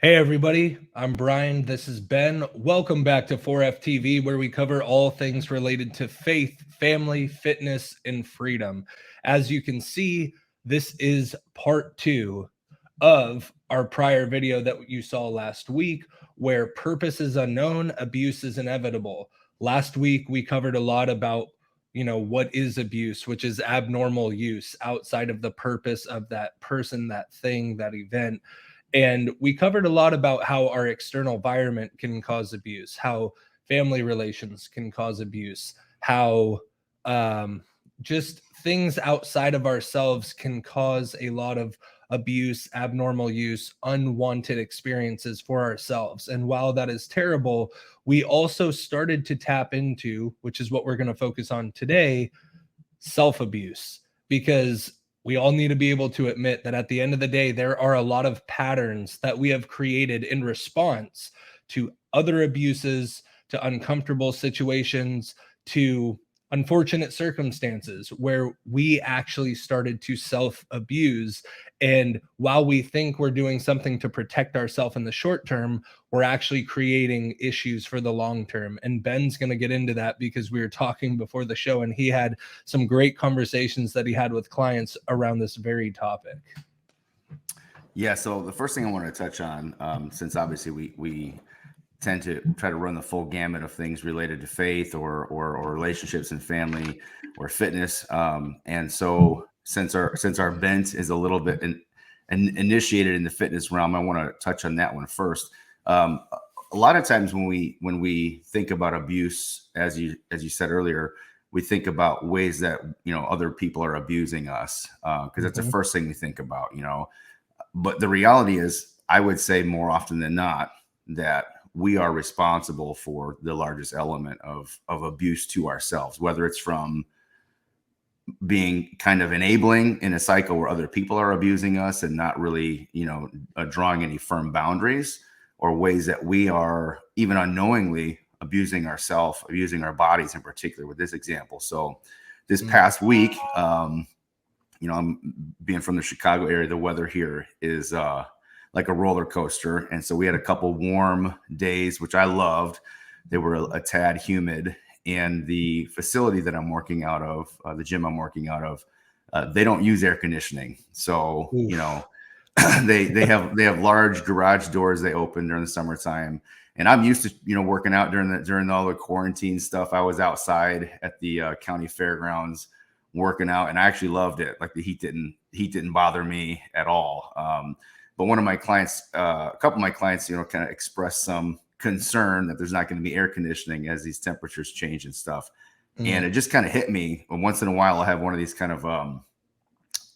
Hey everybody, I'm Brian. This is Ben. Welcome back to 4F TV, where we cover all things related to faith, family, fitness, and freedom. As you can see, this is part 2 of our prior video that you saw last week, where purpose is unknown, abuse is inevitable. Last week we covered a lot about what is abuse, which is abnormal use outside of the purpose of that person, that thing, that event. And we covered a lot about how our external environment can cause abuse, how family relations can cause abuse, how just things outside of ourselves can cause a lot of abuse, abnormal use, unwanted experiences for ourselves. And while that is terrible, we also started to tap into, which is what we're going to focus on today, self abuse, because we all need to be able to admit that at the end of the day, there are a lot of patterns that we have created in response to other abuses, to uncomfortable situations, to unfortunate circumstances where we actually started to self abuse. And while we think we're doing something to protect ourselves in the short term, we're actually creating issues for the long term. And Ben's going to get into that because we were talking before the show and he had some great conversations that he had with clients around this very topic. Yeah, so the first thing I want to touch on, since obviously we tend to try to run the full gamut of things related to faith or relationships and family or fitness, and so since our bent is a little bit initiated in the fitness realm, I want to touch on that one first. A lot of times when we think about abuse, as you said earlier, we think about ways that other people are abusing us, because that's the first thing we think about, But the reality is, I would say more often than not that we are responsible for the largest element of abuse to ourselves, whether it's from being kind of enabling in a cycle where other people are abusing us and not really, drawing any firm boundaries, or ways that we are even unknowingly abusing ourselves, abusing our bodies in particular with this example. So this past week, I'm being from the Chicago area, the weather here is like a roller coaster. And so we had a couple warm days, which I loved. They were a tad humid. And the facility that I'm working out of, the gym I'm working out of, they don't use air conditioning. So, they have large garage doors they open during the summertime. And I'm used to, working out during all the quarantine stuff. I was outside at the county fairgrounds working out, and I actually loved it. Like the heat didn't bother me at all. But one of my clients, a couple of my clients, kind of expressed some concern that there's not going to be air conditioning as these temperatures change and stuff. And it just kind of hit me. Once in a while, I'll have one of these kind of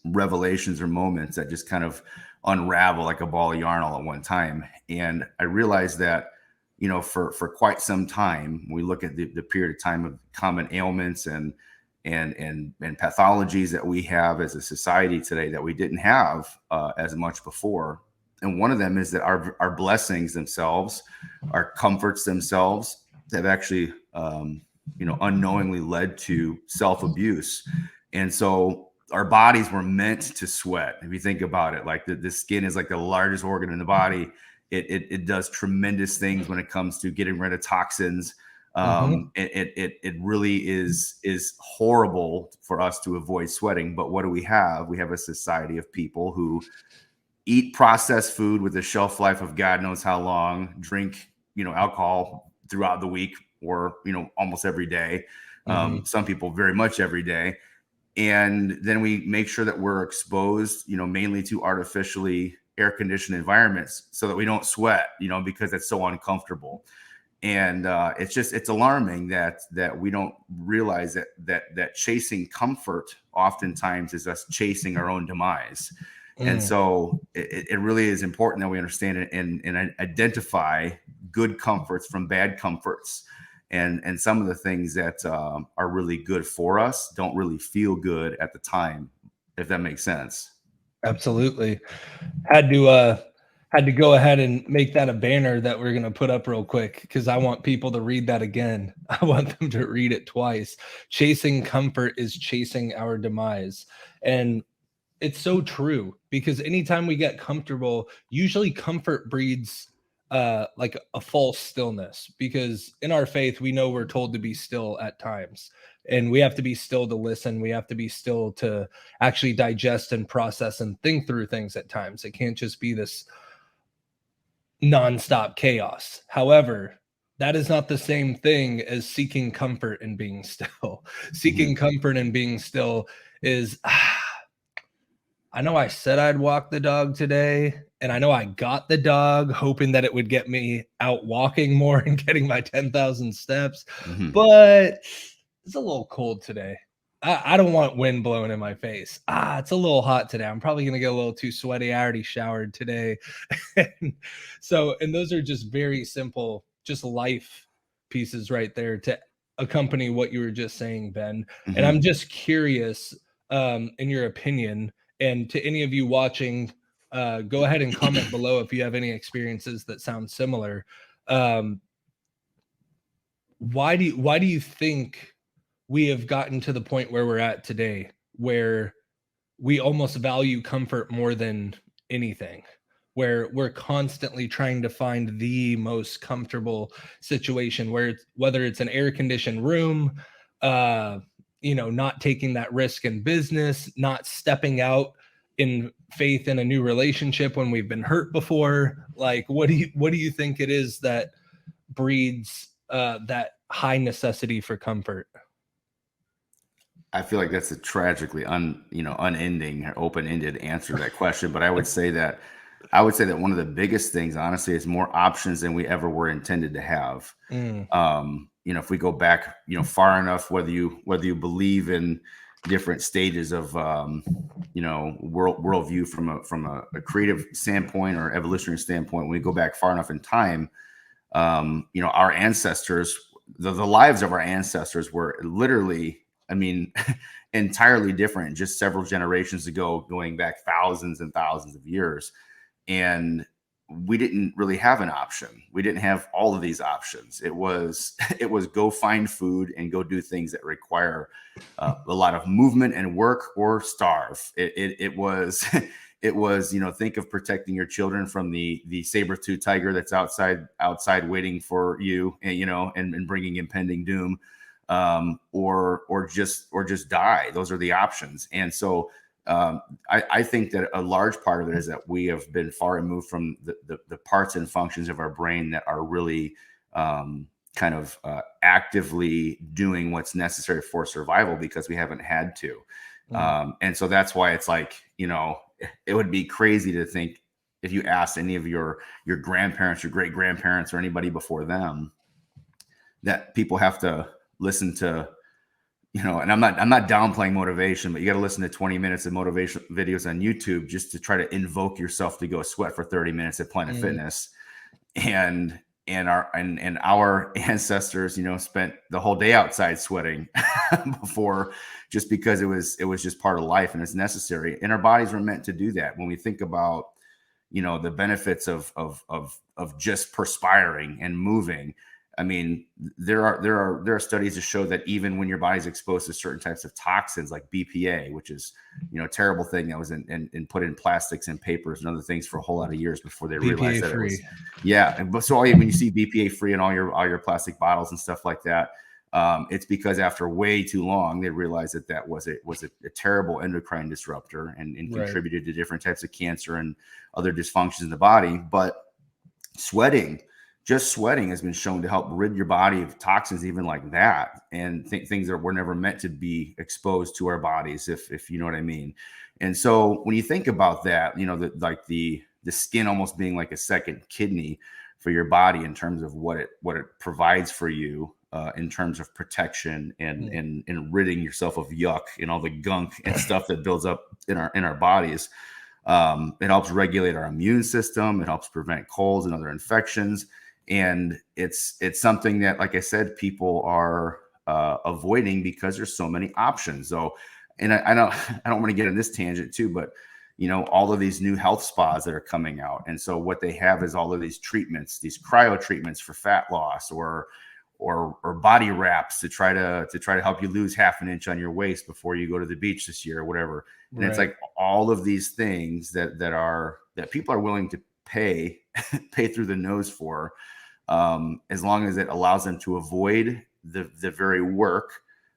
revelations or moments that just kind of unravel like a ball of yarn all at one time. And I realized that, for quite some time, we look at the period of time of common ailments and pathologies that we have as a society today that we didn't have as much before. And one of them is that our blessings themselves, our comforts themselves, have actually, unknowingly led to self-abuse. And so our bodies were meant to sweat. If you think about it, like the skin is like the largest organ in the body. It does tremendous things when it comes to getting rid of toxins. It really is horrible for us to avoid sweating. But what do we have? We have a society of people who eat processed food with a shelf life of God knows how long, drink, alcohol throughout the week or, almost every day. Some people very much every day. And then we make sure that we're exposed, mainly to artificially air conditioned environments so that we don't sweat, because it's so uncomfortable. And it's alarming that we don't realize that chasing comfort oftentimes is us chasing our own demise. And so it really is important that we understand it and identify good comforts from bad comforts. And some of the things that are really good for us don't really feel good at the time, if that makes sense. Absolutely. Had to go ahead and make that a banner that we're going to put up real quick because I want people to read that again. I want them to read it twice. Chasing comfort is chasing our demise. And It's so true, because anytime we get comfortable, usually comfort breeds like a false stillness, because in our faith we know we're told to be still at times, and we have to be still to listen, we have to be still to actually digest and process and think through things at times. It can't just be this nonstop chaos. However, that is not the same thing as seeking comfort and being still. Seeking comfort and being still is I know I said I'd walk the dog today, and I know I got the dog hoping that it would get me out walking more and getting my 10,000 steps, but it's a little cold today. I don't want wind blowing in my face. It's a little hot today. I'm probably going to get a little too sweaty. I already showered today. And so, and those are just very simple, just life pieces right there to accompany what you were just saying, Ben. And I'm just curious, in your opinion, and to any of you watching, go ahead and comment below if you have any experiences that sound similar. Why do you think we have gotten to the point where we're at today, where we almost value comfort more than anything, where we're constantly trying to find the most comfortable situation, where it's, whether it's an air conditioned room, not taking that risk in business, not stepping out in faith in a new relationship when we've been hurt before. Like, what do you think it is that breeds that high necessity for comfort? I feel like that's a tragically unending or open-ended answer to that question. But I would say that one of the biggest things, honestly, is more options than we ever were intended to have. If we go back, far enough, whether you believe in different stages of, worldview from a creative standpoint or evolutionary standpoint, when we go back far enough in time, our ancestors, the lives of our ancestors were literally, entirely different just several generations ago, going back thousands and thousands of years. And we didn't really have an option. We didn't have all of these options. It was go find food and go do things that require a lot of movement and work, or starve. It was think of protecting your children from the saber-tooth tiger that's outside waiting for you, and bringing impending doom. Or just die. Those are the options. And so I think that a large part of it is that we have been far removed from the parts and functions of our brain that are really actively doing what's necessary for survival, because we haven't had to. And so that's why it's like, it would be crazy to think, if you asked any of your grandparents, your great grandparents, or anybody before them, that people have to listen to, and I'm not downplaying motivation, but you got to listen to 20 minutes of motivation videos on YouTube just to try to invoke yourself to go sweat for 30 minutes at Planet Fitness. And our ancestors, spent the whole day outside sweating before, just because it was just part of life and it's necessary. And our bodies were meant to do that. When we think about, the benefits of just perspiring and moving, there are studies to show that even when your body's exposed to certain types of toxins like BPA, which is, a terrible thing that was in put in plastics and papers and other things for a whole lot of years before they realized that it was, And so when you see BPA free in all your plastic bottles and stuff like that, it's because after way too long, they realized that was a terrible endocrine disruptor and contributed to different types of cancer and other dysfunctions in the body. But just sweating has been shown to help rid your body of toxins, even like that, and things that were never meant to be exposed to our bodies, if you know what I mean. And so when you think about that, the skin almost being like a second kidney for your body in terms of what it provides for you, in terms of protection and ridding yourself of yuck and all the gunk and stuff that builds up in our bodies. It helps regulate our immune system. It helps prevent colds and other infections. And it's something that, like I said, people are avoiding because there's so many options. So, and I don't want to get in this tangent too, but all of these new health spas that are coming out, and so what they have is all of these treatments, these cryo treatments for fat loss, or body wraps to try to help you lose half an inch on your waist before you go to the beach this year, or whatever. And it's Right. like all of these things that people are willing to pay through the nose for, as long as it allows them to avoid the very work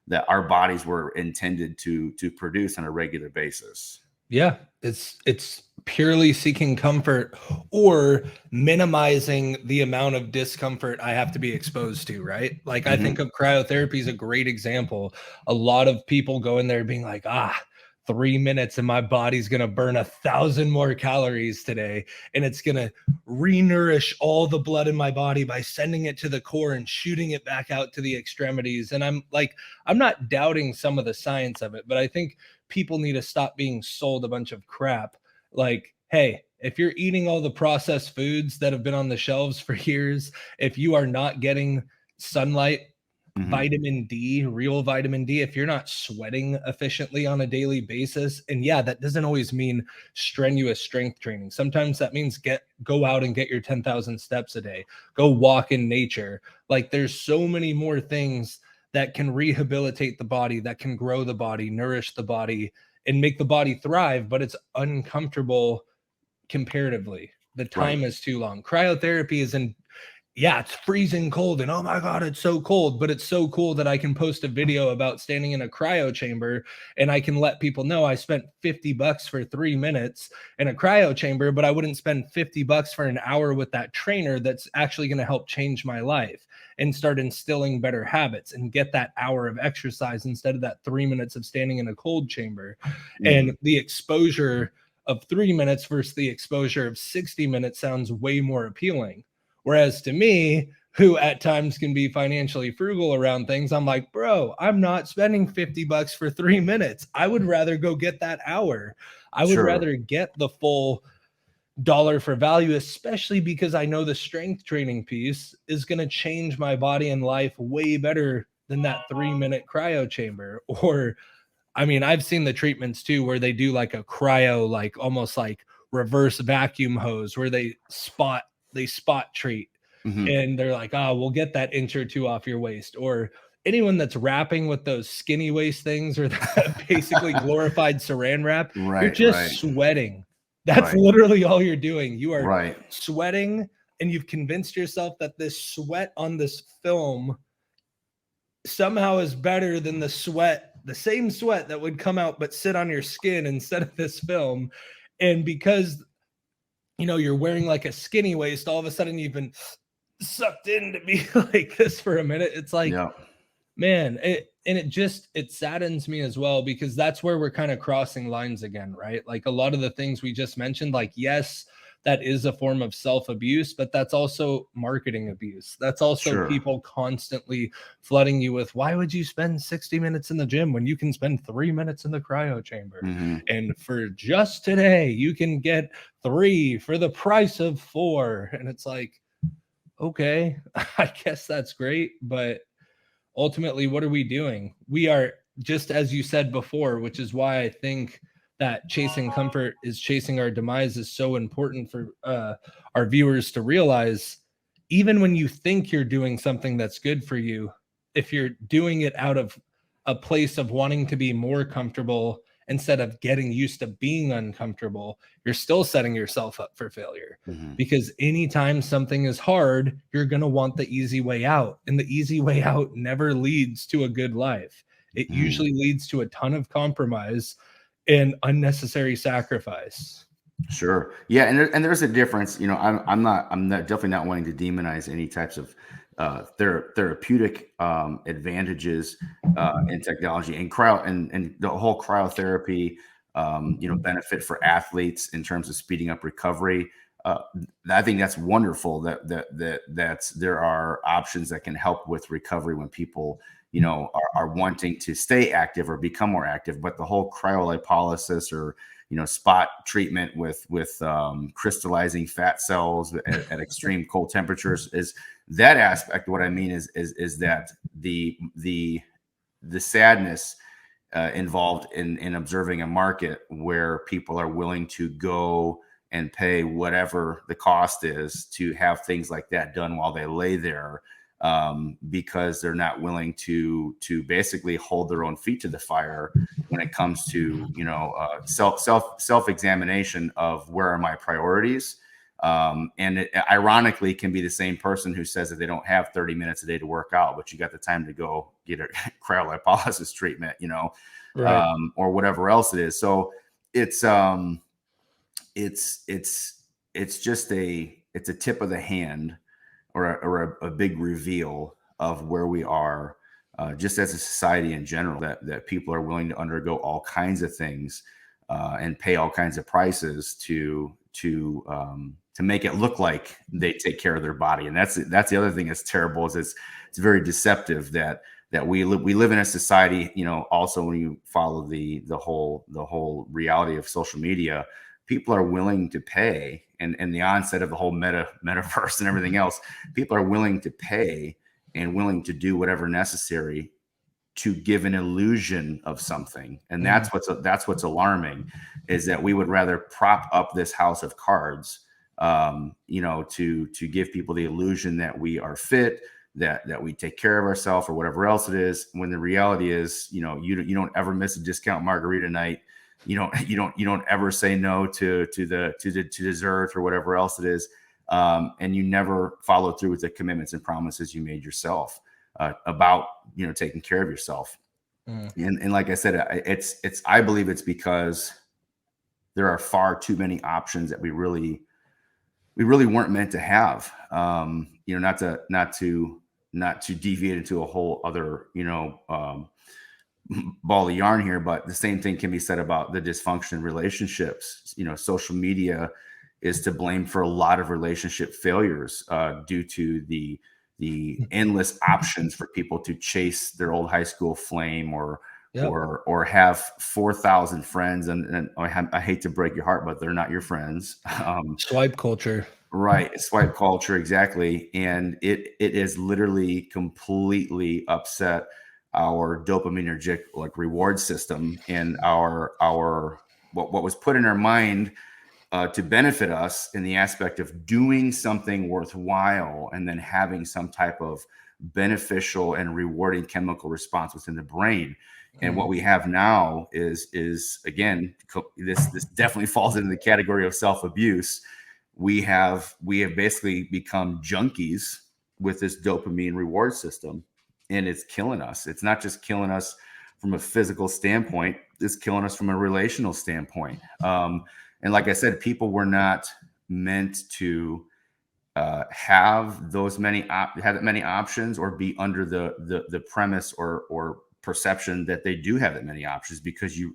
that our bodies were intended to produce on a regular basis. Yeah, it's purely seeking comfort or minimizing the amount of discomfort I have to be exposed to, right? Like I think Mm-hmm. of cryotherapy as a great example. A lot of people go in there being like, 3 minutes and my body's gonna burn 1,000 more calories today, and it's gonna re-nourish all the blood in my body by sending it to the core and shooting it back out to the extremities. And I'm like, I'm not doubting some of the science of it, but I think people need to stop being sold a bunch of crap. Like, hey, if you're eating all the processed foods that have been on the shelves for years, if you are not getting sunlight, Mm-hmm. vitamin D, real vitamin D, if you're not sweating efficiently on a daily basis, and yeah, that doesn't always mean strenuous strength training. Sometimes that means go out and get your 10,000 steps a day, go walk in nature. Like there's so many more things that can rehabilitate the body, that can grow the body, nourish the body, and make the body thrive, but it's uncomfortable comparatively. The Right. time is too long. Cryotherapy is in yeah, it's freezing cold and oh my God, it's so cold, but it's so cool that I can post a video about standing in a cryo chamber and I can let people know I spent $50 for 3 minutes in a cryo chamber, but I wouldn't spend $50 for an hour with that trainer that's actually going to help change my life and start instilling better habits and get that hour of exercise instead of that 3 minutes of standing in a cold chamber. Mm-hmm. And the exposure of 3 minutes versus the exposure of 60 minutes sounds way more appealing. Whereas to me, who at times can be financially frugal around things, I'm like, bro, I'm not spending $50 for 3 minutes. I would rather go get that hour. I would Sure. rather get the full dollar for value, especially because I know the strength training piece is going to change my body and life way better than that 3 minute cryo chamber. Or, I mean, I've seen the treatments too where they do like a cryo, like almost like reverse vacuum hose where they spot treat Mm-hmm. and they're like, oh, we'll get that inch or two off your waist. Or anyone that's wrapping with those skinny waist things or that basically glorified saran wrap, you're Right. Right. just sweating. That's Right. literally all you're doing. You are Right. sweating and you've convinced yourself that this sweat on this film somehow is better than the same sweat that would come out but sit on your skin instead of this film. And because you're wearing like a skinny waist, all of a sudden you've been sucked in to be like this for a minute. It's like, Yeah. man, it saddens me as well because that's where we're kind of crossing lines again, right? Like a lot of the things we just mentioned, like, yes, that is a form of self-abuse, but that's also marketing abuse. That's also Sure. people constantly flooding you with, why would you spend 60 minutes in the gym when you can spend 3 minutes in the cryo chamber? Mm-hmm. And for just today, you can get 3 for the price of 4. And it's like, okay, I guess that's great, but ultimately, what are we doing? We are, just as you said before, which is why I think that chasing comfort is chasing our demise is so important for our viewers to realize. Even when you think you're doing something that's good for you, if you're doing it out of a place of wanting to be more comfortable instead of getting used to being uncomfortable, you're still setting yourself up for failure. Mm-hmm. Because anytime something is hard, you're going to want the easy way out. And the easy way out never leads to a good life. It Mm-hmm. usually leads to a ton of compromise and unnecessary sacrifice. Sure. Yeah, and there's a difference. I'm not definitely not wanting to demonize any types of therapeutic advantages in technology and and the whole cryotherapy benefit for athletes in terms of speeding up recovery. I think that's wonderful that's there are options that can help with recovery when people are wanting to stay active or become more active. But the whole cryolipolysis or spot treatment with crystallizing fat cells at extreme cold temperatures is that aspect. What I mean is that the sadness involved in observing a market where people are willing to go and pay whatever the cost is to have things like that done while they lay there because they're not willing to basically hold their own feet to the fire when it comes to self examination of where are my priorities. And it ironically can be the same person who says that they don't have 30 minutes a day to work out, but you got the time to go get a cryolipolysis treatment, Right. or whatever else it is. So it's just it's a tip of the hand, or a big reveal of where we are, just as a society in general, that people are willing to undergo all kinds of things, and pay all kinds of prices to make it look like they take care of their body. And that's the other thing that's terrible, is it's very deceptive that we live in a society, also when you follow the whole reality of social media, people are willing to pay, and the onset of the whole metaverse and everything else, people are willing to pay and willing to do whatever necessary to give an illusion of something. And that's what's alarming, is that we would rather prop up this house of cards, to give people the illusion that we are fit, that we take care of ourselves, or whatever else it is, when the reality is, you don't ever miss a discount margarita night. You don't ever say no to dessert or whatever else it is. And you never follow through with the commitments and promises you made yourself, about taking care of yourself. And like I said, I believe it's because there are far too many options that we really weren't meant to have. Not to deviate into a whole other ball of yarn here, but the same thing can be said about the dysfunction in relationships. Social media is to blame for a lot of relationship failures, due to the endless options for people to chase their old high school flame, or Yep. or have 4,000 friends, and I hate to break your heart, but they're not your friends. Swipe culture. Right, swipe culture, exactly. And it is literally completely upset our dopaminergic reward system, and our what was put in our mind, to benefit us in the aspect of doing something worthwhile, and then having some type of beneficial and rewarding chemical response within the brain. And what we have now is again, this definitely falls into the category of self-abuse. We have basically become junkies with this dopamine reward system, and it's killing us. It's not just killing us from a physical standpoint, it's killing us from a relational standpoint. And like I said, people were not meant to have that many options, or be under the premise or perception that they do have that many options, because you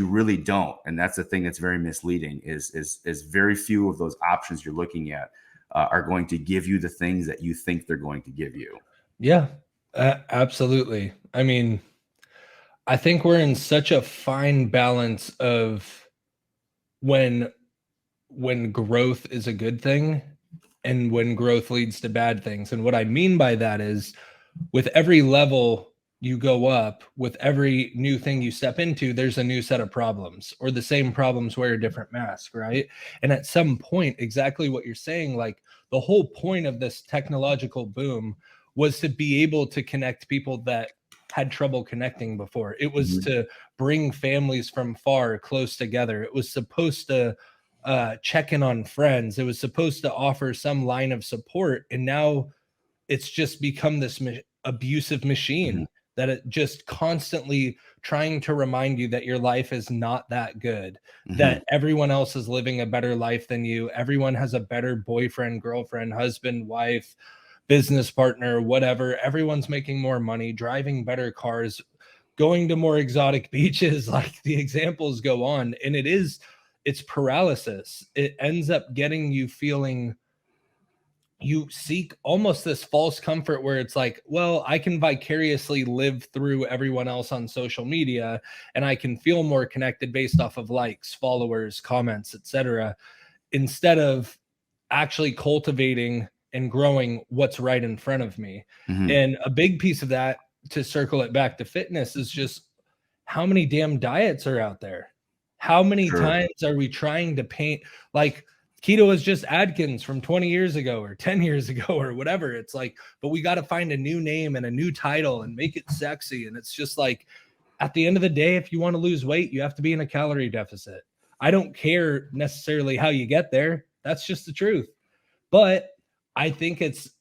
really don't. And that's the thing that's very misleading, is very few of those options you're looking at are going to give you the things that you think they're going to give you. Yeah, absolutely. I mean, I think we're in such a fine balance of when growth is a good thing and when growth leads to bad things. And what I mean by that is, with every level you go up, with every new thing you step into, there's a new set of problems, or the same problems wear a different mask, right? And at some point, exactly what you're saying, like the whole point of this technological boom was to be able to connect people that had trouble connecting before. It was to bring families from far close together. It was supposed to check in on friends. It was supposed to offer some line of support. And now it's just become this abusive machine that it just constantly trying to remind you that your life is not that good, that everyone else is living a better life than you. Everyone has a better boyfriend, girlfriend, husband, wife, business partner, whatever. Everyone's making more money, driving better cars, going to more exotic beaches. Like the examples go on. And it's paralysis. It ends up getting you feeling, you seek almost this false comfort where it's like, well, I can vicariously live through everyone else on social media, and I can feel more connected based off of likes, followers, comments, etc., instead of actually cultivating and growing what's right in front of me. And a big piece of that, to circle it back to fitness, is just how many damn diets are out there? How many times are we trying to paint, like, Keto is just Adkins from 20 years ago or 10 years ago or whatever. It's like, but we got to find a new name and a new title and make it sexy. And it's just like, at the end of the day, if you want to lose weight, you have to be in a calorie deficit. I don't care necessarily how you get there. That's just the truth. But I think is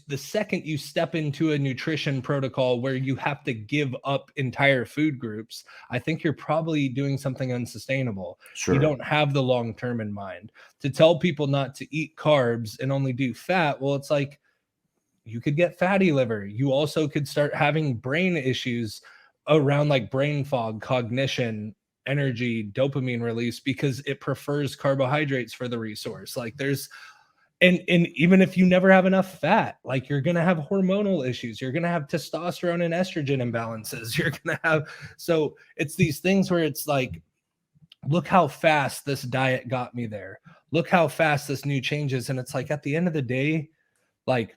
the second you step into a nutrition protocol where you have to give up entire food groups, I think you're probably doing something unsustainable. Sure. You don't have the long term in mind. To tell people not to eat carbs and only do fat, well, it's like you could get fatty liver. You also could start having brain issues around like brain fog, cognition, energy, dopamine release, because it prefers carbohydrates for the resource. Like there's and even if you never have enough fat, like you're going to have hormonal issues, you're going to have testosterone and estrogen imbalances, you're going to have, so it's these things where it's like, look how fast this diet got me there, look how fast this new changes. And it's like, at the end of the day, like,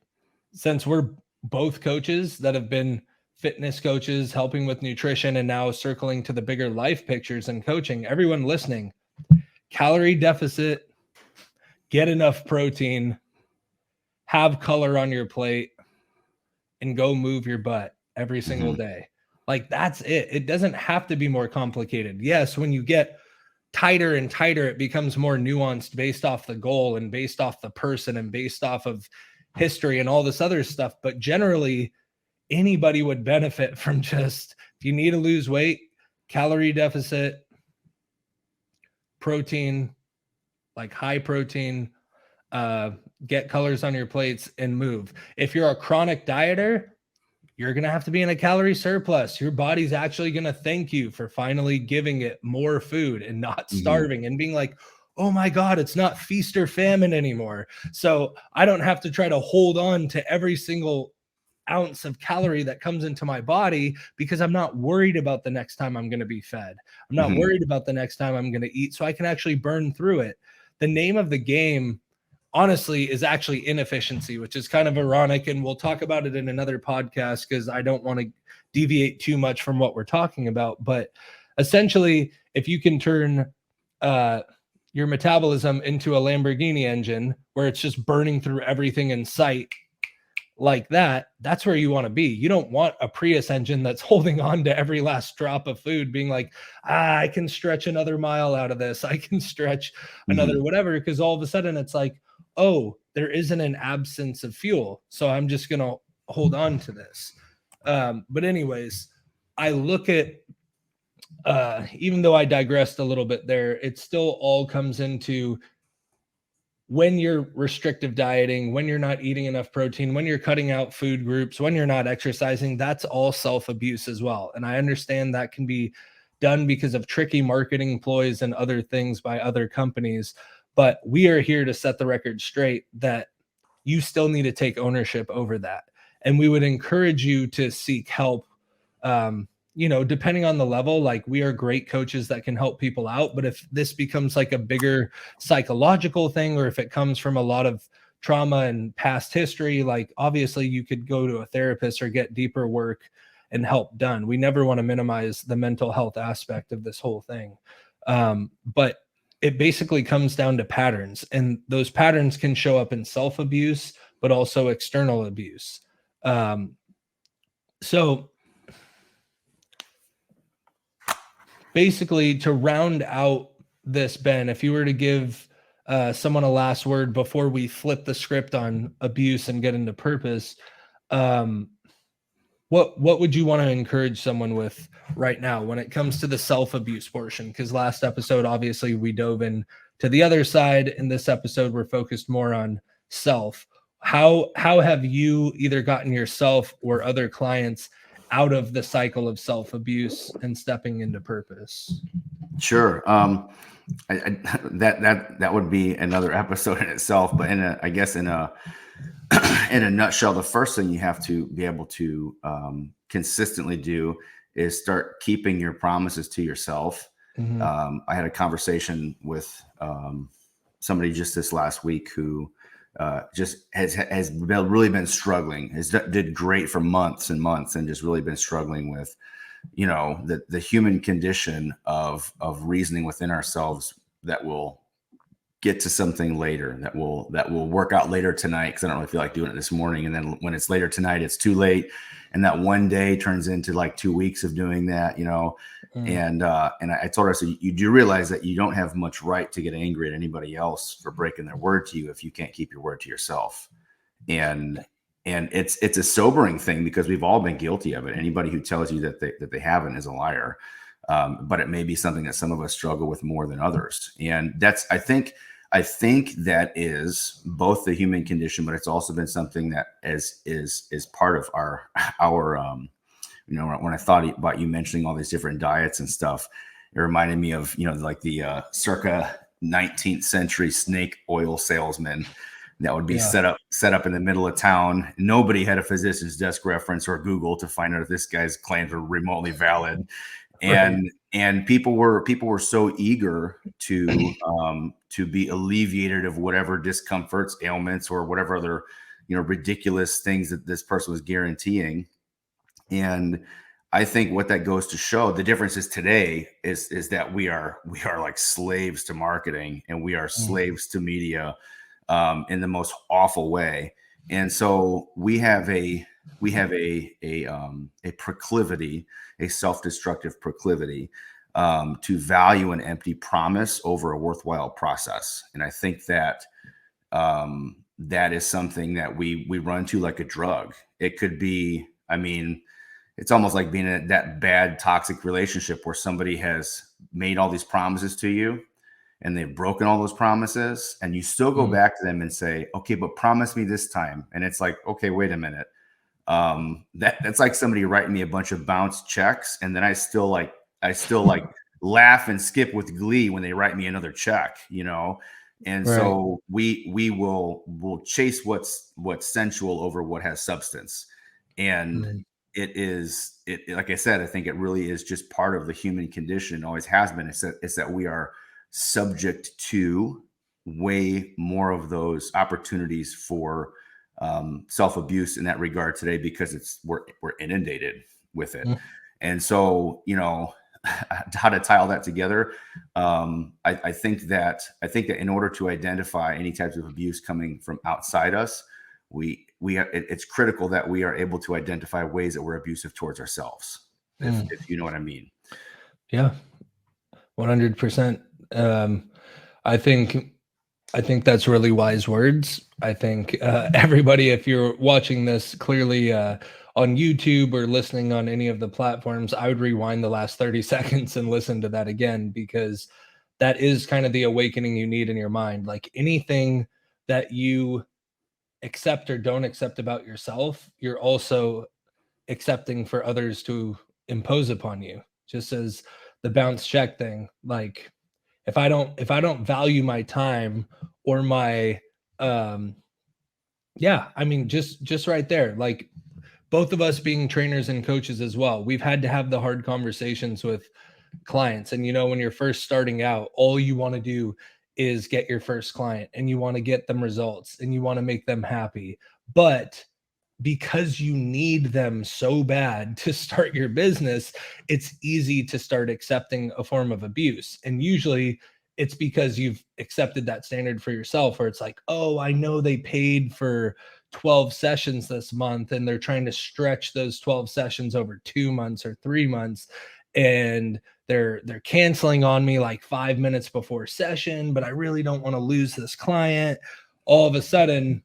since we're both coaches that have been fitness coaches helping with nutrition and now circling to the bigger life pictures and coaching, everyone listening, calorie deficit, get enough protein, have color on your plate, and go move your butt every single day. Like that's it. It doesn't have to be more complicated. Yes, when you get tighter and tighter, it becomes more nuanced based off the goal and based off the person and based off of history and all this other stuff. But generally, anybody would benefit from just, if you need to lose weight, calorie deficit, protein, like high protein, get colors on your plates and move. If you're a chronic dieter, you're going to have to be in a calorie surplus. Your body's actually going to thank you for finally giving it more food and not starving and being like, oh my God, it's not feast or famine anymore. So I don't have to try to hold on to every single ounce of calorie that comes into my body because I'm not worried about the next time I'm going to be fed. I'm not worried about the next time I'm going to eat. So I can actually burn through it. The name of the game, honestly, is actually inefficiency, which is kind of ironic. And we'll talk about it in another podcast because I don't want to deviate too much from what we're talking about. But essentially, if you can turn your metabolism into a Lamborghini engine where it's just burning through everything in sight like that, that's where you want to be. You don't want a Prius engine that's holding on to every last drop of food, being like, I can stretch another mile out of this. I can stretch another whatever, because all of a sudden it's like, oh, there isn't an absence of fuel. So I'm just going to hold on to this. But anyways, I look at, even though I digressed a little bit there, it still all comes into when you're restrictive dieting, when you're not eating enough protein, when you're cutting out food groups, when you're not exercising, that's all self-abuse as well. And I understand that can be done because of tricky marketing ploys and other things by other companies. But we are here to set the record straight that you still need to take ownership over that. And we would encourage you to seek help. Depending on the level, like we are great coaches that can help people out. But if this becomes like a bigger psychological thing, or if it comes from a lot of trauma and past history, like obviously you could go to a therapist or get deeper work and help done. We never want to minimize the mental health aspect of this whole thing. But it basically comes down to patterns, and those patterns can show up in self-abuse, but also external abuse. So basically, to round out this, Ben, if you were to give someone a last word before we flip the script on abuse and get into purpose, what would you want to encourage someone with right now when it comes to the self-abuse portion? Because last episode, obviously, we dove in to the other side. In this episode, we're focused more on self. How have you either gotten yourself or other clients out of the cycle of self-abuse and stepping into purpose? Sure. That would be another episode in itself, but in a nutshell, the first thing you have to be able to consistently do is start keeping your promises to yourself. I had a conversation with somebody just this last week who just has really been struggling, did great for months and months, and just really been struggling with, the human condition of reasoning within ourselves that will get to something later that will work out later tonight because I don't really feel like doing it this morning. And then when it's later tonight, it's too late. And that one day turns into like 2 weeks of doing that, And I told her, I said, you do realize that you don't have much right to get angry at anybody else for breaking their word to you if you can't keep your word to yourself. And it's a sobering thing because we've all been guilty of it. Anybody who tells you that they haven't is a liar. But it may be something that some of us struggle with more than others. And that's, I think that is both the human condition, but it's also been something that is part of our when I thought about you mentioning all these different diets and stuff, it reminded me of, like the circa 19th century snake oil salesman that would be set up in the middle of town. Nobody had a physician's desk reference or Google to find out if this guy's claims were remotely valid. And people were so eager to be alleviated of whatever discomforts, ailments, or whatever other ridiculous things that this person was guaranteeing. And I think what that goes to show, the difference is today is that we are like slaves to marketing, and we are slaves to media in the most awful way. And so we have a proclivity, a self-destructive proclivity to value an empty promise over a worthwhile process. And I think that that is something that we run to like a drug. It could be, it's almost like being in that bad toxic relationship where somebody has made all these promises to you and they've broken all those promises, and you still go back to them and say, okay, but promise me this time. And it's like, okay, wait a minute. That's like somebody writing me a bunch of bounced checks, and then I still laugh and skip with glee when they write me another check, And so we'll chase what's sensual over what has substance. And it like I said, I think it really is just part of the human condition, always has been. It's that we are subject to way more of those opportunities for self-abuse in that regard today, because we're inundated with it. And so, how to tie all that together. I think that in order to identify any types of abuse coming from outside us, it's critical that we are able to identify ways that we're abusive towards ourselves, if you know what I mean. Yeah, 100%. I think that's really wise words. I think everybody, if you're watching this clearly on YouTube or listening on any of the platforms, I would rewind the last 30 seconds and listen to that again, because that is kind of the awakening you need in your mind. Like anything that you accept or don't accept about yourself, you're also accepting for others to impose upon you. Just as the bounce check thing, like if I don't value my time or my just right there, like both of us being trainers and coaches as well, we've had to have the hard conversations with clients. And when you're first starting out, all you want to do is get your first client, and you want to get them results, and you want to make them happy. But because you need them so bad to start your business, it's easy to start accepting a form of abuse. And usually it's because you've accepted that standard for yourself, where it's like, oh, I know they paid for 12 sessions this month, and they're trying to stretch those 12 sessions over 2 months or 3 months. And they're canceling on me like 5 minutes before session, but I really don't want to lose this client. All of a sudden,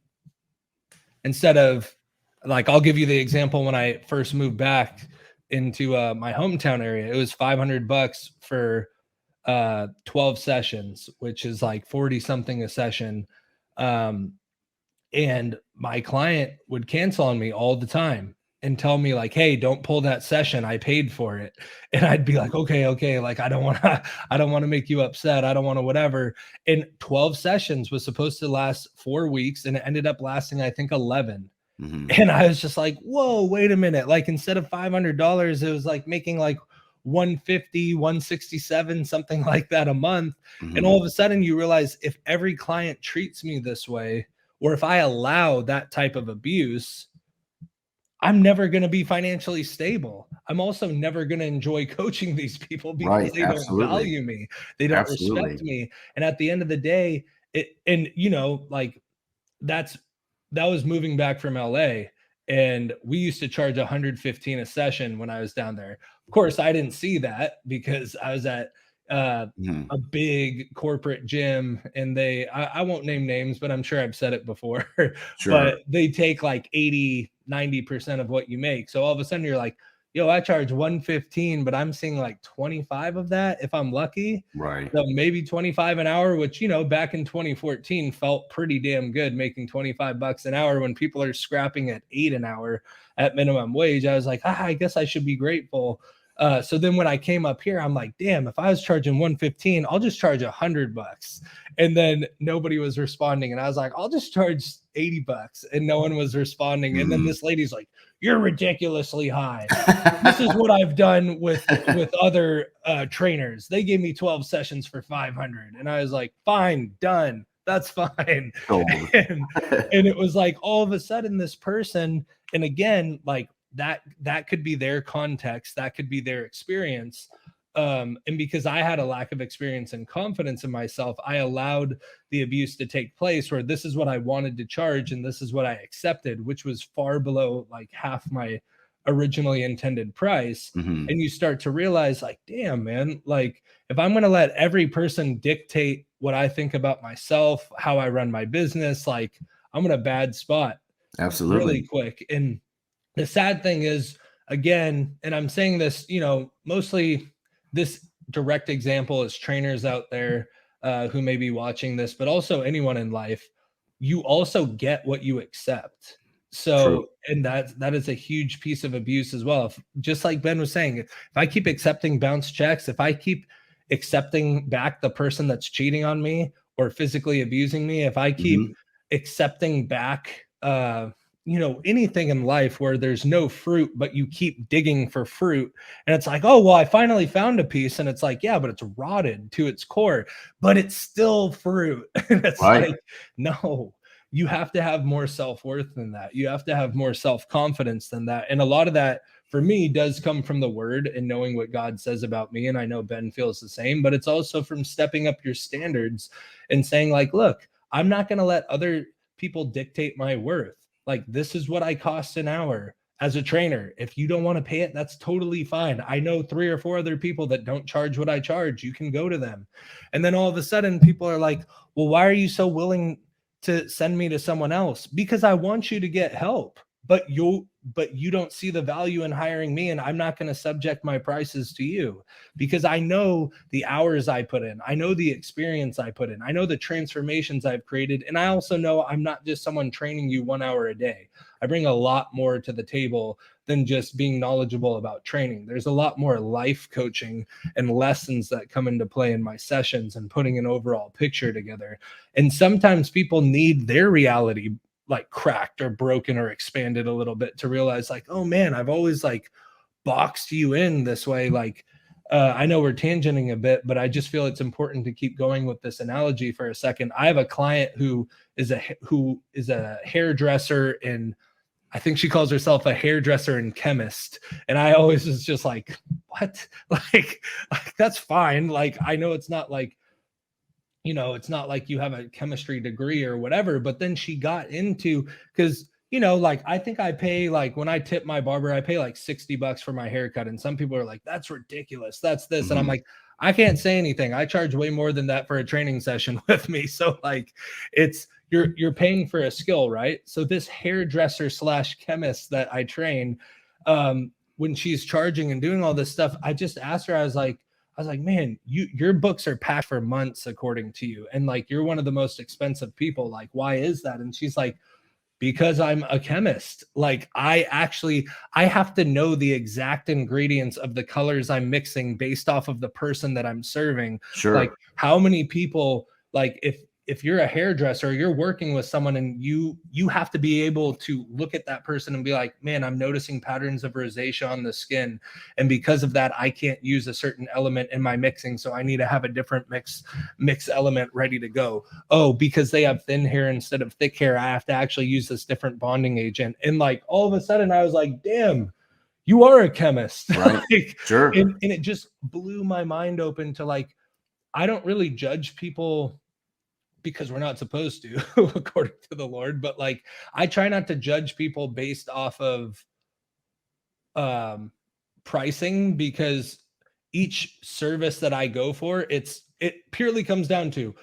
instead of, like, I'll give you the example. When I first moved back into my hometown area, it was $500 for 12 sessions, which is like 40 something a session. And my client would cancel on me all the time and tell me like, hey, don't pull that session, I paid for it. And I'd be like, okay, like I don't want to make you upset, I don't want to whatever. And 12 sessions was supposed to last 4 weeks, and it ended up lasting, I think, 11. And I was just like, whoa, wait a minute. Like, instead of $500, it was like making like 150, 167, something like that a month. And all of a sudden you realize, if every client treats me this way, or if I allow that type of abuse, I'm never going to be financially stable. I'm also never going to enjoy coaching these people, because they don't value me. They don't respect me. And at the end of the day, And like that's that was moving back from LA, and we used to charge 115 a session when I was down there. Of course, I didn't see that because I was at Mhm. a big corporate gym, and I won't name names, but I'm sure I've said it before, but Sure. they take like 80-90% of what you make. So all of a sudden you're like, yo, I charge 115, but I'm seeing like 25 of that if I'm lucky. Right. So maybe 25 an hour, which, back in 2014 felt pretty damn good, making 25 bucks an hour when people are scrapping at 8 an hour at minimum wage. I was like, I guess I should be grateful. So then when I came up here, I'm like, damn, if I was charging 115, I'll just charge 100 bucks. And then nobody was responding. And I was like, I'll just charge 80 bucks. And no one was responding. And then Mhm. this lady's like, you're ridiculously high. This is what I've done with other trainers. They gave me 12 sessions for 500, and I was like, fine, done. That's fine. Sold. and it was like all of a sudden this person, and again, like that could be their context, that could be their experience. And because I had a lack of experience and confidence in myself, I allowed the abuse to take place, where this is what I wanted to charge and this is what I accepted, which was far below like half my originally intended price. Mhm. And you start to realize, like, damn, man, like if I'm going to let every person dictate what I think about myself, how I run my business, like I'm in a bad spot really Absolutely. quick. And the sad thing is, again, and I'm saying this, mostly this direct example is trainers out there who may be watching this, but also anyone in life. You also get what you accept. True. So, and that is a huge piece of abuse as well. Just like Ben was saying, if I keep accepting bounce checks, if I keep accepting back the person that's cheating on me or physically abusing me, if I keep Mhm. accepting back anything in life where there's no fruit, but you keep digging for fruit. And it's like, oh, well, I finally found a piece. And it's like, yeah, but it's rotted to its core, but it's still fruit. And it's Right. like, no, you have to have more self-worth than that. You have to have more self-confidence than that. And a lot of that for me does come from the word and knowing what God says about me. And I know Ben feels the same, but it's also from stepping up your standards and saying, like, look, I'm not going to let other people dictate my worth. Like, this is what I cost an hour as a trainer. If you don't want to pay it, that's totally fine. I know 3 or 4 other people that don't charge what I charge. You can go to them. And then all of a sudden people are like, well, why are you so willing to send me to someone else? Because I want you to get help, but you don't see the value in hiring me, and I'm not going to subject my prices to you because I know the hours I put in. I know the experience I put in. I know the transformations I've created. And I also know I'm not just someone training you 1 hour a day. I bring a lot more to the table than just being knowledgeable about training. There's a lot more life coaching and lessons that come into play in my sessions and putting an overall picture together. And sometimes people need their reality like cracked or broken or expanded a little bit to realize, like, oh man, I've always like boxed you in this way. Like, I know we're tangenting a bit, but I just feel it's important to keep going with this analogy for a second. I have a client who is a hairdresser, and I think she calls herself a hairdresser and chemist. And I always was just like, what? Like that's fine. Like, I know it's not like, it's not like you have a chemistry degree or whatever, but then she got into, because like I think I pay, like when I tip my barber, I pay like 60 bucks for my haircut. And some people are like, that's ridiculous. That's this. And I'm Mhm. like, I can't say anything. I charge way more than that for a training session with me. So like it's you're paying for a skill, right? So this hairdresser slash chemist that I train, when she's charging and doing all this stuff, I just asked her, I was like, man, your books are packed for months according to you. And like, you're one of the most expensive people. Like, why is that? And she's like, because I'm a chemist. Like, I have to know the exact ingredients of the colors I'm mixing based off of the person that I'm serving. Like, Sure. how many people, like if you're a hairdresser, you're working with someone, and you have to be able to look at that person and be like, man, I'm noticing patterns of rosacea on the skin, and because of that I can't use a certain element in my mixing, so I need to have a different mix element ready to go. Oh, because they have thin hair instead of thick hair, I have to actually use this different bonding agent. And like all of a sudden I was like, damn, you are a chemist. Right. Like, Sure. and it just blew my mind open to, like, I don't really judge people because we're not supposed to, according to the Lord. But like, I try not to judge people based off of um pricing, because each service that I go for, it purely comes down to,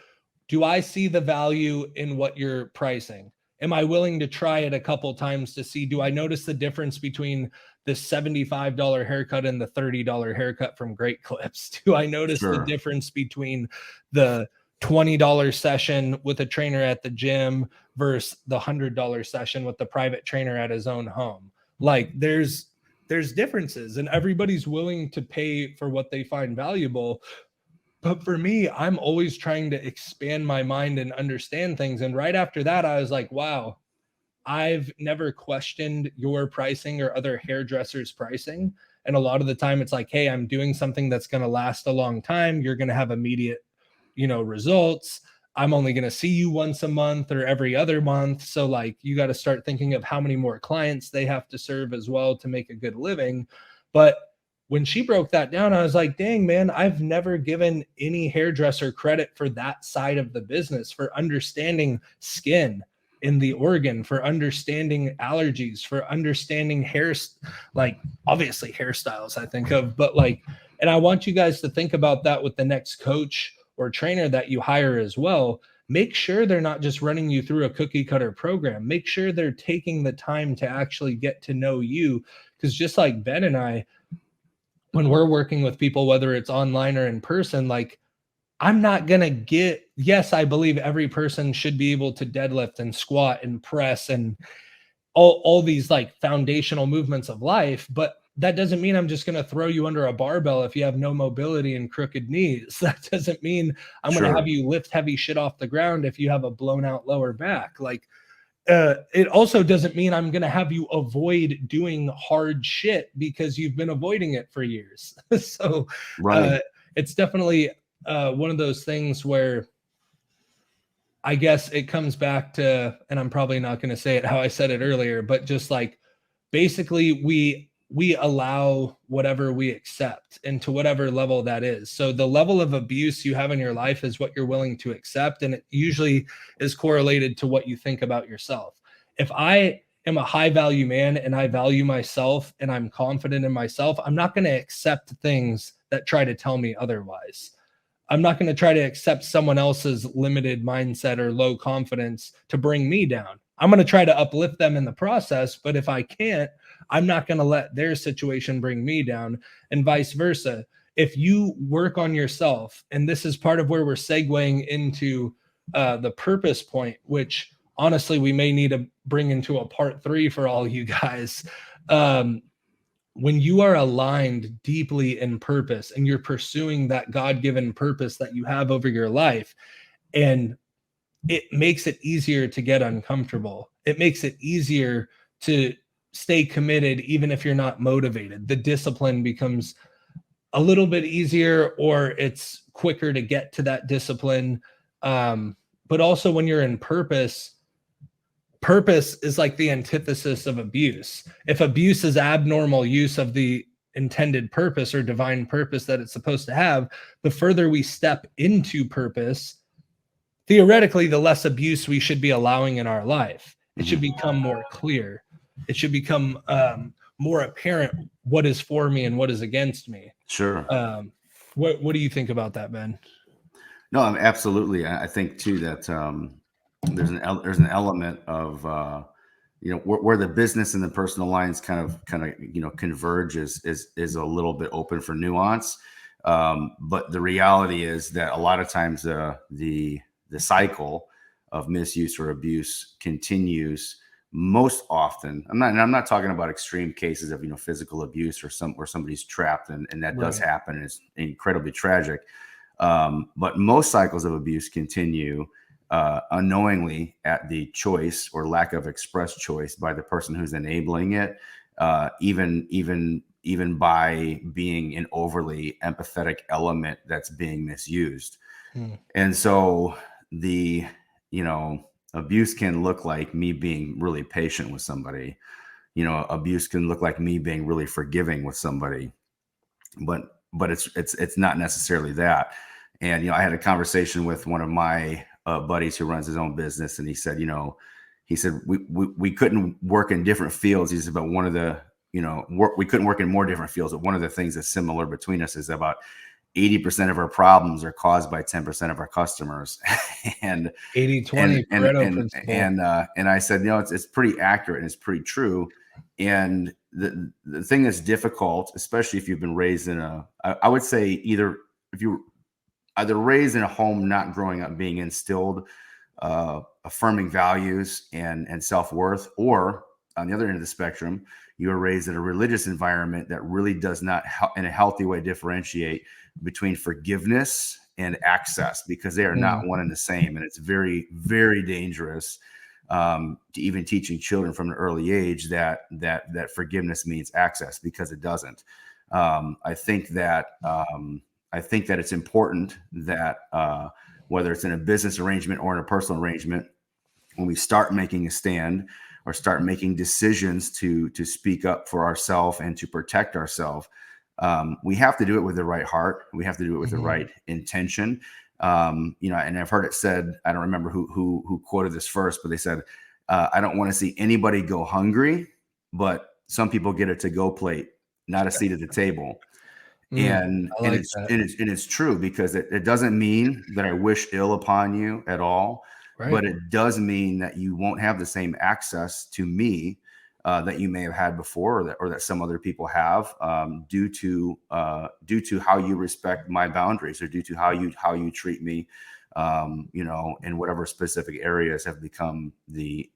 do I see the value in what you're pricing? Am I willing to try it a couple times to see, do I notice the difference between the $75 haircut and the $30 haircut from Great Clips? Do I notice the Sure. difference between the $20 session with a trainer at the gym versus the $100 session with the private trainer at his own home? Like, there's differences, and everybody's willing to pay for what they find valuable. But for me, I'm always trying to expand my mind and understand things. And right after that, I was like, wow, I've never questioned your pricing or other hairdressers' pricing. And a lot of the time it's like, hey, I'm doing something that's going to last a long time. You're going to have immediate, results. I'm only going to see you once a month or every other month. So like, you got to start thinking of how many more clients they have to serve as well to make a good living. But when she broke that down, I was like, dang, man, I've never given any hairdresser credit for that side of the business, for understanding skin in the organ, for understanding allergies, for understanding hair, like obviously hairstyles I think of, but like, and I want you guys to think about that with the next coach or trainer that you hire as well. Make sure they're not just running you through a cookie cutter program. Make sure they're taking the time to actually get to know you. Because just like Ben and I, when we're working with people, whether it's online or in person, like, I'm not going to yes, I believe every person should be able to deadlift and squat and press and all these like foundational movements of life. But that doesn't mean I'm just going to throw you under a barbell if you have no mobility and crooked knees. That doesn't mean I'm going to have Sure. you lift heavy shit off the ground if you have a blown out lower back. Like, it also doesn't mean I'm going to have you avoid doing hard shit because you've been avoiding it for years. So Right. it's definitely one of those things where I guess it comes back to, and I'm probably not going to say it how I said it earlier, but just like, basically we allow whatever we accept, and to whatever level that is. So the level of abuse you have in your life is what you're willing to accept, and it usually is correlated to what you think about yourself. If I am a high value man and I value myself and I'm confident in myself, I'm not going to accept things that try to tell me otherwise. I'm not going to try to accept someone else's limited mindset or low confidence to bring me down. I'm going to try to uplift them in the process. But if I can't, I'm not going to let their situation bring me down, and vice versa. If you work on yourself, and this is part of where we're segueing into the purpose point, which honestly, we may need to bring into a part 3 for all you guys. When you are aligned deeply in purpose and you're pursuing that God-given purpose that you have over your life, and it makes it easier to get uncomfortable. It makes it easier to stay committed even if you're not motivated. The discipline becomes a little bit easier, or it's quicker to get to that discipline. But also when you're in purpose, purpose is like the antithesis of abuse. If abuse is abnormal use of the intended purpose or divine purpose that it's supposed to have, the further we step into purpose, theoretically, the less abuse we should be allowing in our life. It should become more clear. It should become more apparent what is for me and what is against me. Sure. What do you think about that, Ben? No, absolutely. I think too that there's an element of where the business and the personal lines kind of converge is a little bit open for nuance. But the reality is that a lot of times the cycle of misuse or abuse continues. Most often, I'm not talking about extreme cases of physical abuse or where somebody's trapped, and that does happen, and it's incredibly tragic. But most cycles of abuse continue unknowingly at the choice or lack of express choice by the person who's enabling it, even by being an overly empathetic element that's being misused. And so the abuse can look like me being really patient with somebody. Abuse can look like me being really forgiving with somebody, but it's not necessarily that. And I had a conversation with one of my buddies who runs his own business, and he said, he said we couldn't work in different fields. He said, but one of the we couldn't work in more different fields. But one of the things that's similar between us is about 80% of our problems are caused by 10% of our customers. and 80-20 Pareto principle. And I said, it's pretty accurate and it's pretty true. And the thing that's difficult, especially if you've been raised in I would say either raised in a home not growing up being instilled affirming values and self-worth, or on the other end of the spectrum, you were raised in a religious environment that really does not in a healthy way differentiate between forgiveness and access, because they are not one and the same. And it's very, very dangerous to even teaching children from an early age that forgiveness means access, because it doesn't. I think that it's important that whether it's in a business arrangement or in a personal arrangement, when we start making a stand or start making decisions to speak up for ourselves and to protect ourselves, we have to do it with the right heart. We have to do it with the right intention. And I've heard it said, I don't remember who quoted this first, but they said, I don't want to see anybody go hungry, but some people get a to-go plate, not a seat at the table. And it's true, because it doesn't mean that I wish ill upon you at all, but it does mean that you won't have the same access to me that you may have had before, or that some other people have, due to how you respect my boundaries, or due to how you treat me, in whatever specific areas have become the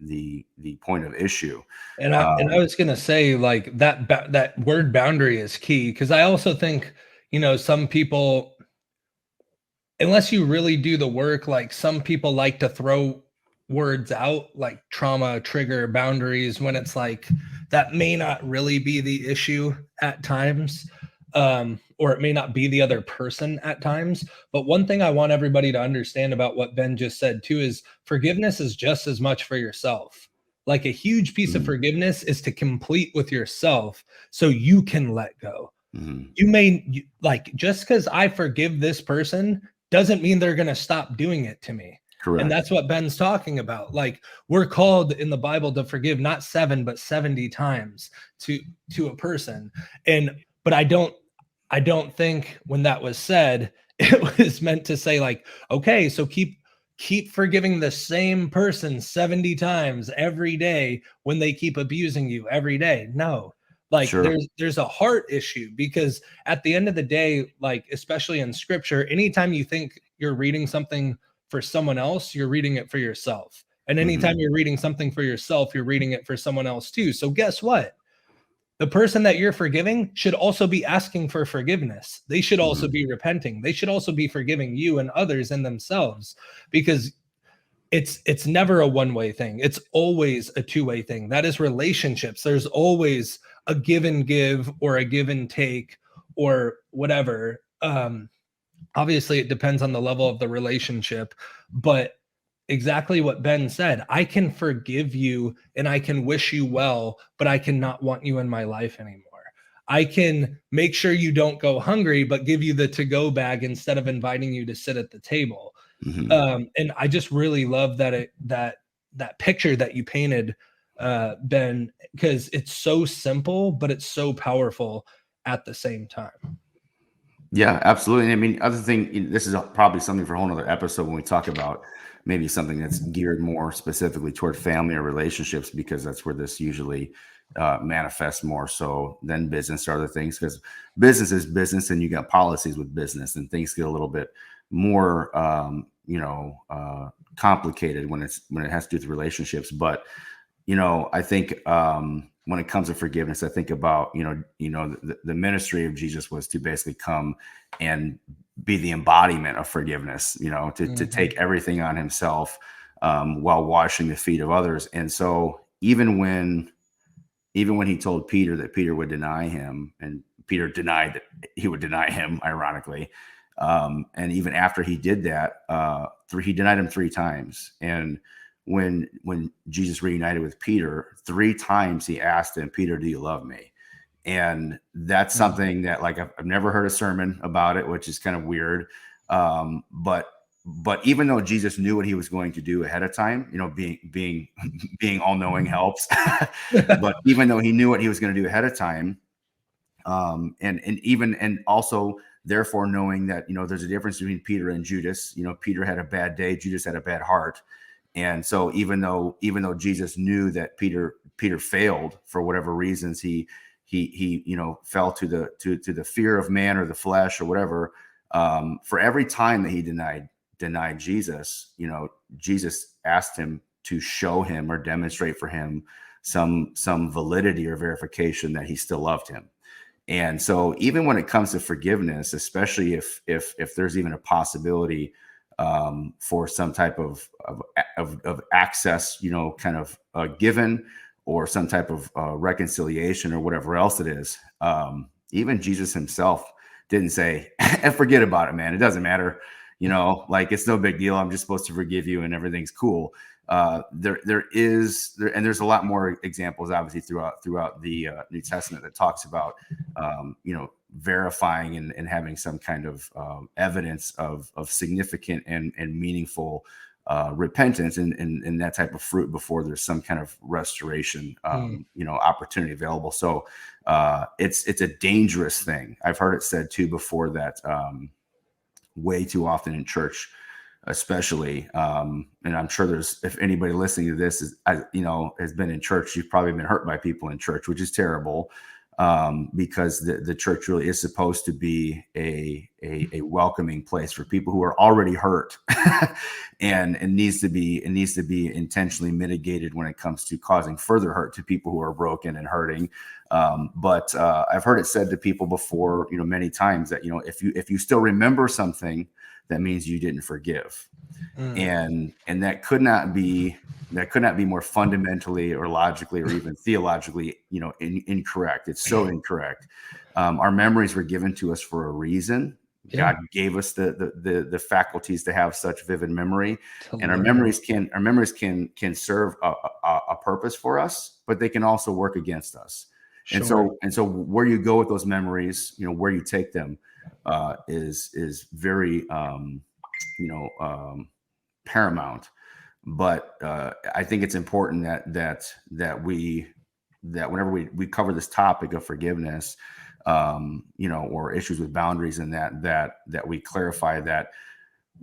point of issue. And I was gonna say, like, that word boundary is key, because I also think, some people, unless you really do the work, like, some people like to throw words out like trauma, trigger, boundaries, when it's like that may not really be the issue at times, or it may not be the other person at times. But one thing I want everybody to understand about what Ben just said too is forgiveness is just as much for yourself. Like, a huge piece of forgiveness is to complete with yourself so you can let go. Just because I forgive this person doesn't mean they're going to stop doing it to me. Correct. And that's what Ben's talking about. Like, we're called in the Bible to forgive not 7, but 70 times to a person. But I don't think when that was said, it was meant to say, like, okay, so keep forgiving the same person 70 times every day when they keep abusing you every day. No. Like, sure. there's a heart issue, because at the end of the day, like, especially in scripture, anytime you think you're reading something for someone else, you're reading it for yourself. And anytime you're reading something for yourself, you're reading it for someone else too. So guess what? The person that you're forgiving should also be asking for forgiveness. They should also be repenting. They should also be forgiving you and others and themselves, because it's never a one-way thing. It's always a two-way thing. That is relationships. There's always a give and give, or a give and take, or whatever. Obviously it depends on the level of the relationship, but exactly what Ben said, I can forgive you and I can wish you well, but I cannot want you in my life anymore. I can make sure you don't go hungry, but give you the to-go bag instead of inviting you to sit at the table. And I just really love that picture that you painted, Ben, because it's so simple, but it's so powerful at the same time. Yeah, absolutely. I mean, other thing, this is probably something for a whole nother episode when we talk about maybe something that's geared more specifically toward family or relationships, because that's where this usually manifests more so than business or other things, because business is business, and you got policies with business, and things get a little bit more, complicated when it has to do with relationships. But, I think, when it comes to forgiveness, I think about, the ministry of Jesus was to basically come and be the embodiment of forgiveness, to take everything on himself, while washing the feet of others. And so even when he told Peter that Peter would deny him, and Peter denied that he would deny him, ironically, and even after he did that, he denied him 3 times. And when Jesus reunited with Peter, 3 times he asked him, Peter, do you love me? And that's something that, like, I've never heard a sermon about it, which is kind of weird. But but even though Jesus knew what he was going to do ahead of time, being all knowing helps. But even though he knew what he was going to do ahead of time, and also therefore knowing that there's a difference between Peter and Judas. Peter had a bad day, Judas had a bad heart. And so even though Jesus knew that Peter failed for whatever reasons, he fell to the fear of man or the flesh or whatever. For every time that he denied Jesus, Jesus asked him to show him or demonstrate for him some validity or verification that he still loved him. And so even when it comes to forgiveness, especially if there's even a possibility for some type of access, kind of given, or some type of reconciliation or whatever else it is, even Jesus himself didn't say, forget about it, man. It doesn't matter. Like, it's no big deal. I'm just supposed to forgive you and everything's cool. There's a lot more examples, obviously, throughout the New Testament that talks about, verifying and having some kind of evidence of significant and meaningful repentance and that type of fruit before there's some kind of restoration, opportunity available. So it's a dangerous thing. I've heard it said too before that way too often in church, especially, and I'm sure if anybody listening to this has been in church, you've probably been hurt by people in church, which is terrible, because the church really is supposed to be a welcoming place for people who are already hurt, and needs to be intentionally mitigated when it comes to causing further hurt to people who are broken and hurting. But I've heard it said to people before, many times, that if you still remember something, that means you didn't forgive. And that could not be more fundamentally or logically or even theologically, incorrect. It's so incorrect. Our memories were given to us for a reason. Yeah. God gave us the faculties to have such vivid memory, and our memories can serve a purpose for us, but they can also work against us. Sure. And so where you go with those memories, where you take them, is very paramount. But I think it's important that whenever we cover this topic of forgiveness, or issues with boundaries, and that we clarify that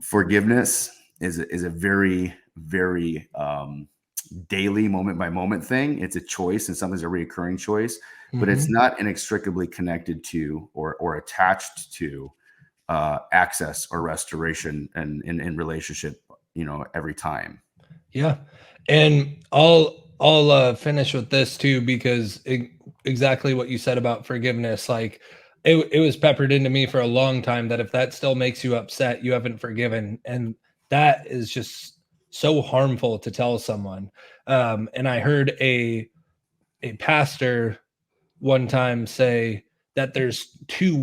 forgiveness is a very, very daily, moment by moment thing. It's a choice, and sometimes a reoccurring choice, but it's not inextricably connected to or attached to access or restoration and in relationship, every time. Yeah. And I'll finish with this too, because exactly what you said about forgiveness, like it was peppered into me for a long time that if that still makes you upset, you haven't forgiven. And that is just so harmful to tell someone. And I heard a pastor one time say that there's two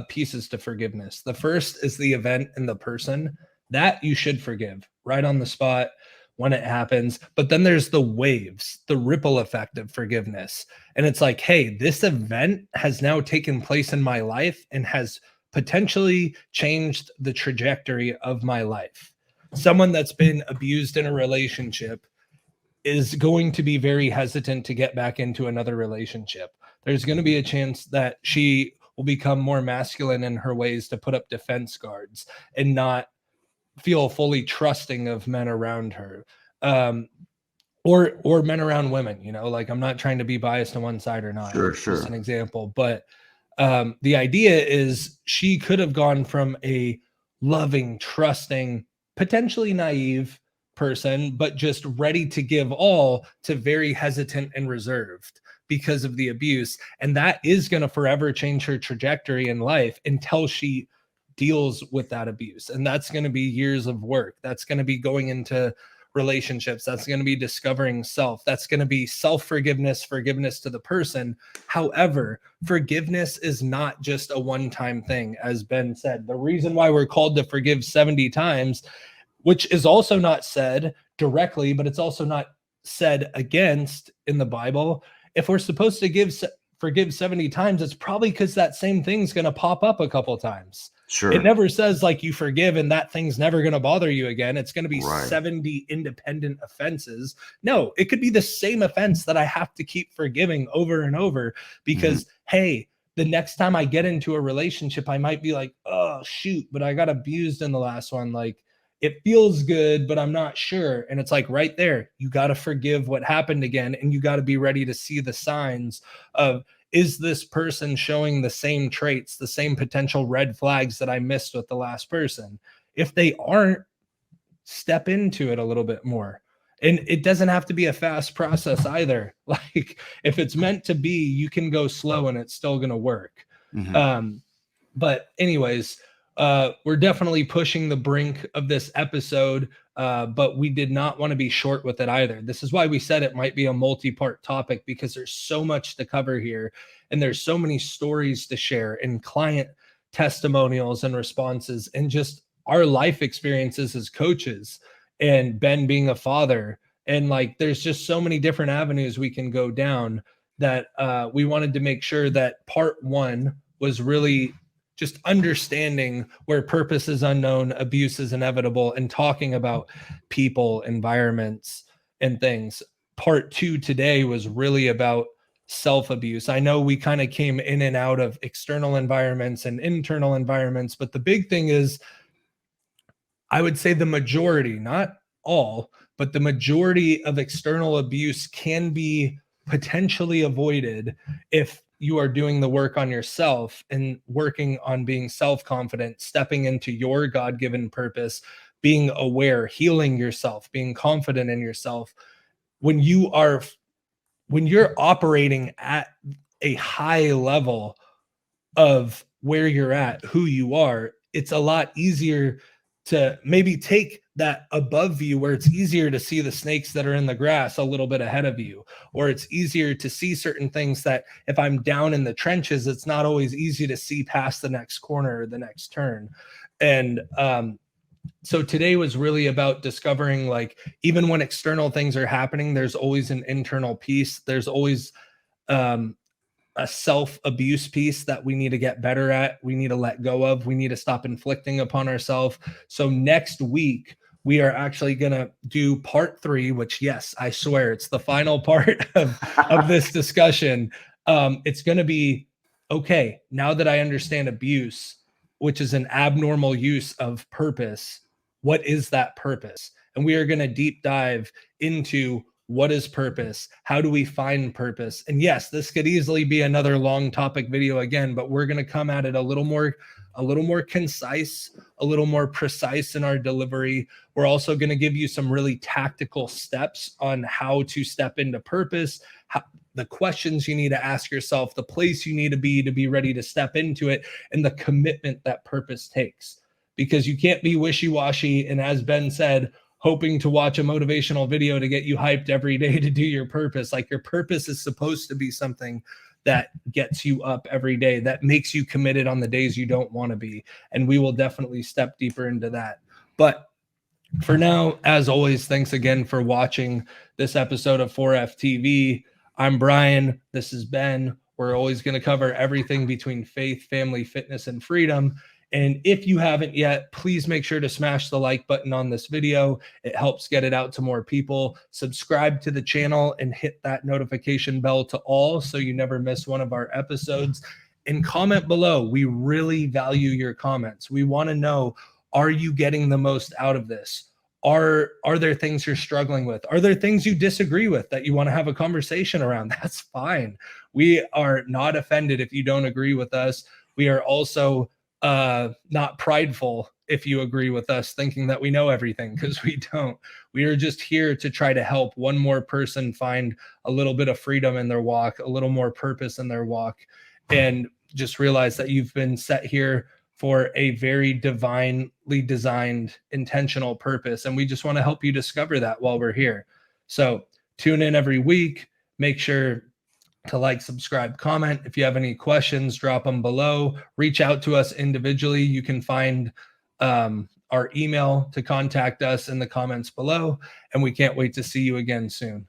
pieces to forgiveness. The first is the event and the person that you should forgive right on the spot when it happens. But then there's the waves, the ripple effect of forgiveness. And it's like, hey, this event has now taken place in my life and has potentially changed the trajectory of my life. Someone that's been abused in a relationship is going to be very hesitant to get back into another relationship. There's going to be a chance that she will become more masculine in her ways to put up defense guards and not feel fully trusting of men around her, or men around women. Like, I'm not trying to be biased on one side or not. Sure. Just an example. But the idea is she could have gone from a loving, trusting, potentially naive person, but just ready to give all, to very hesitant and reserved because of the abuse. And that is going to forever change her trajectory in life until she deals with that abuse. And that's going to be years of work. That's going to be going into relationships. That's going to be discovering self. That's going to be self-forgiveness, forgiveness to the person. However, forgiveness is not just a one-time thing, as Ben said. The reason why we're called to forgive 70 times, which is also not said directly, but it's also not said against in the Bible. If we're supposed to forgive 70 times, it's probably because that same thing's going to pop up a couple times. Sure. It never says like you forgive and that thing's never going to bother you again. It's going to be Right. 70 independent offenses. No, it could be the same offense that I have to keep forgiving over and over because, hey, the next time I get into a relationship, I might be like, oh, shoot, but I got abused in the last one. Like, it feels good, but I'm not sure. And it's like right there, you got to forgive what happened again. And you got to be ready to see the signs of, is this person showing the same traits, the same potential red flags that I missed with the last person? If they aren't, step into it a little bit more. And it doesn't have to be a fast process either. Like if it's meant to be, you can go slow and it's still going to work. But anyways, we're definitely pushing the brink of this episode, but we did not want to be short with it either. This is why we said it might be a multi-part topic, because there's so much to cover here and there's so many stories to share and client testimonials and responses and just our life experiences as coaches, and Ben being a father. And like there's just so many different avenues we can go down that we wanted to make sure that part one was really just understanding where purpose is unknown, abuse is inevitable, and talking about people, environments, and things. Part two today was really about self-abuse. I know we kind of came in and out of external environments and internal environments, but the big thing is, I would say the majority, not all, but the majority of external abuse can be potentially avoided if you are doing the work on yourself and working on being self-confident, stepping into your God-given purpose, being aware, healing yourself, being confident in yourself. When you're operating at a high level of where you're at, who you are, it's a lot easier to maybe take that above you where it's easier to see the snakes that are in the grass a little bit ahead of you, or it's easier to see certain things that if I'm down in the trenches, it's not always easy to see past the next corner or the next turn. And so today was really about discovering, like, even when external things are happening, there's always an internal piece. There's always a self-abuse piece that we need to get better at. We need to let go of. We need to stop inflicting upon ourselves. So next week, we are actually going to do part three, which, yes, I swear it's the final part of this discussion. It's going to be, okay, now that I understand abuse, which is an abnormal use of purpose, what is that purpose? And we are going to deep dive into what is purpose? How do we find purpose? And yes, this could easily be another long topic video again, but we're going to come at it a little more concise, a little more precise in our delivery. We're also going to give you some really tactical steps on how to step into purpose, the questions you need to ask yourself, the place you need to be ready to step into it, and the commitment that purpose takes. Because you can't be wishy-washy, and as Ben said, hoping to watch a motivational video to get you hyped every day to do your purpose. Like, your purpose is supposed to be something that gets you up every day, that makes you committed on the days you don't want to be. And we will definitely step deeper into that. But for now, as always, thanks again for watching this episode of 4F TV. I'm Brian. This is Ben. We're always going to cover everything between faith, family, fitness, and freedom. And if you haven't yet, please make sure to smash the like button on this video. It helps get it out to more people. Subscribe to the channel and hit that notification bell to all so you never miss one of our episodes. And comment below. We really value your comments. We want to know, are you getting the most out of this? Are there things you're struggling with? Are there things you disagree with that you want to have a conversation around? That's fine. We are not offended if you don't agree with us. We are also not prideful if you agree with us thinking that we know everything, because we don't. We are just here to try to help one more person find a little bit of freedom in their walk, a little more purpose in their walk, and just realize that you've been set here for a very divinely designed, intentional purpose. And we just want to help you discover that while we're here. So tune in every week. Make sure to like, subscribe, comment. If you have any questions, drop them below. Reach out to us individually. You can find our email to contact us in the comments below. And we can't wait to see you again soon.